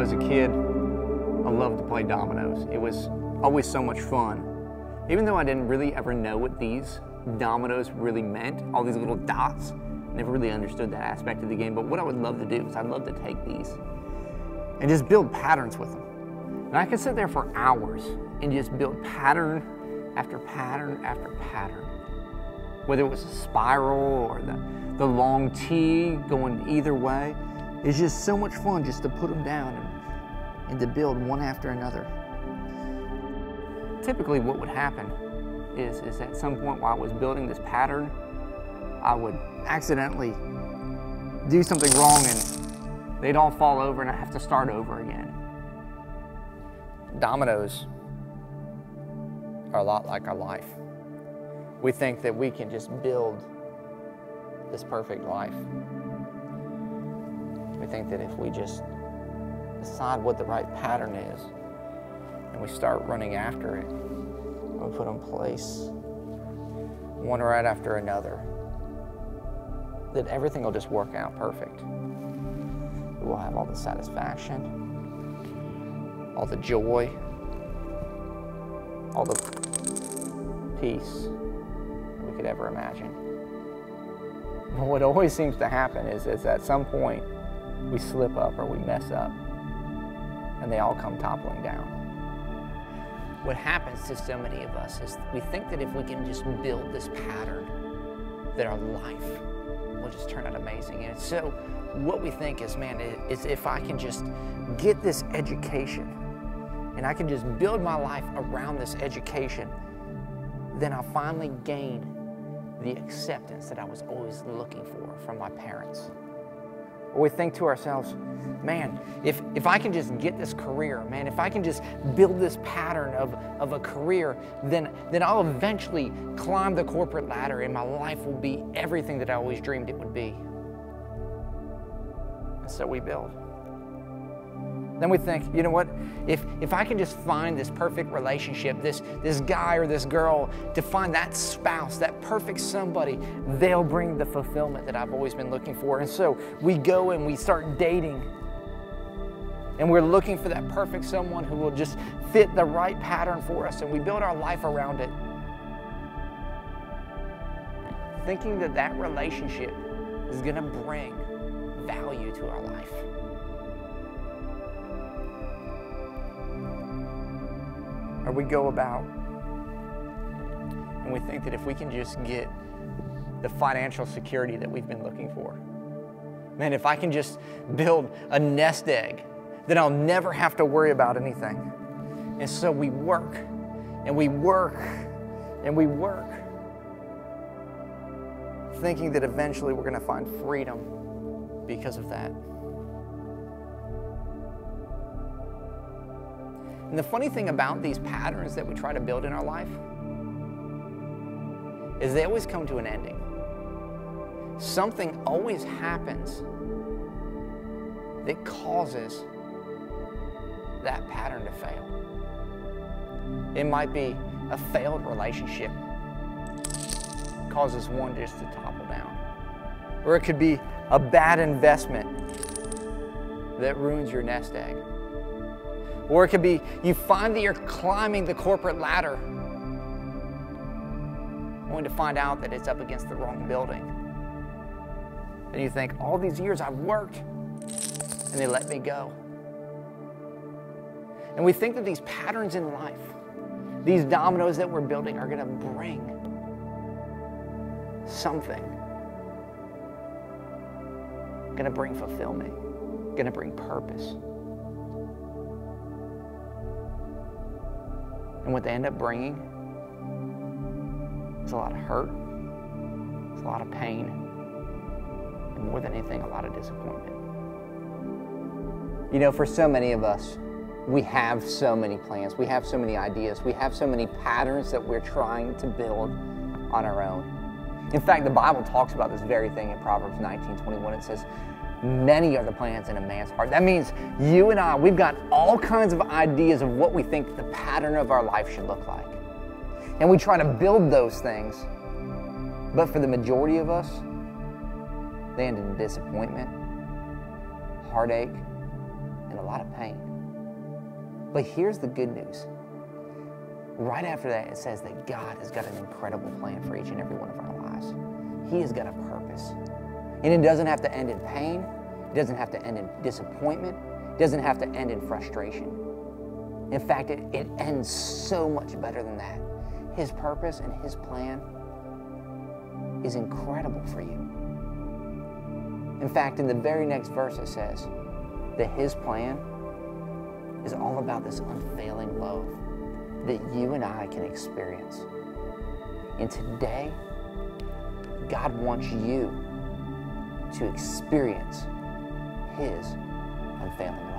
as a kid, I loved to play dominoes. It was always so much fun. Even though I didn't really ever know what these dominoes really meant, all these little dots, never really understood that aspect of the game. But what I would love to do is I'd love to take these and just build patterns with them. And I could sit there for hours and just build pattern after pattern after pattern. Whether it was a spiral or the long T going either way. It's just so much fun just to put them down and to build one after another. Typically what would happen is at some point while I was building this pattern, I would accidentally do something wrong and they'd all fall over and I have to start over again. Dominoes are a lot like our life. We think that we can just build this perfect life. We think that if we just decide what the right pattern is and we start running after it, we put in place one right after another, that everything will just work out perfect. We'll have all the satisfaction, all the joy, all the peace we could ever imagine. But what always seems to happen is at some point we slip up or we mess up and they all come toppling down. What happens to so many of us is we think that if we can just build this pattern, that our life will just turn out amazing. And so what we think is, man, is if I can just get this education and I can just build my life around this education, then I'll finally gain the acceptance that I was always looking for from my parents. Or we think to ourselves, man, if I can just get this career, man, if I can just build this pattern of a career, then I'll eventually climb the corporate ladder and my life will be everything that I always dreamed it would be. And so we build. Then we think, you know what, if I can just find this perfect relationship, this guy or this girl, to find that spouse, that perfect somebody, they'll bring the fulfillment that I've always been looking for. And so we go and we start dating, and we're looking for that perfect someone who will just fit the right pattern for us, and we build our life around it, thinking that that relationship is going to bring value to our life. Or we go about and we think that if we can just get the financial security that we've been looking for, man, if I can just build a nest egg, then I'll never have to worry about anything. And so we work and we work and we work, thinking that eventually we're going to find freedom because of that. And the funny thing about these patterns that we try to build in our life is they always come to an ending. Something always happens that causes that pattern to fail. It might be a failed relationship causes one just to topple down. Or it could be a bad investment that ruins your nest egg. Or it could be you find that you're climbing the corporate ladder only to find out that it's up against the wrong building. And you think, all these years I've worked and they let me go. And we think that these patterns in life, these dominoes that we're building, are going to bring something. Going to bring fulfillment. Going to bring purpose. And what they end up bringing is a lot of hurt, it's a lot of pain, and more than anything, a lot of disappointment. You know, for so many of us, we have so many plans, we have so many ideas, we have so many patterns that we're trying to build on our own. In fact, the Bible talks about this very thing in Proverbs 19:21. It says, many are the plans in a man's heart. That means you and I, we've got all kinds of ideas of what we think the pattern of our life should look like. And we try to build those things. But for the majority of us, they end in disappointment, heartache, and a lot of pain. But here's the good news. Right after that, it says that God has got an incredible plan for each and every one of our lives. He has got a purpose. And it doesn't have to end in pain. It doesn't have to end in disappointment. It doesn't have to end in frustration. In fact, it ends so much better than that. His purpose and His plan is incredible for you. In fact, in the very next verse, it says that His plan is all about this unfailing love that you and I can experience. And today, God wants you to experience His unfailing love.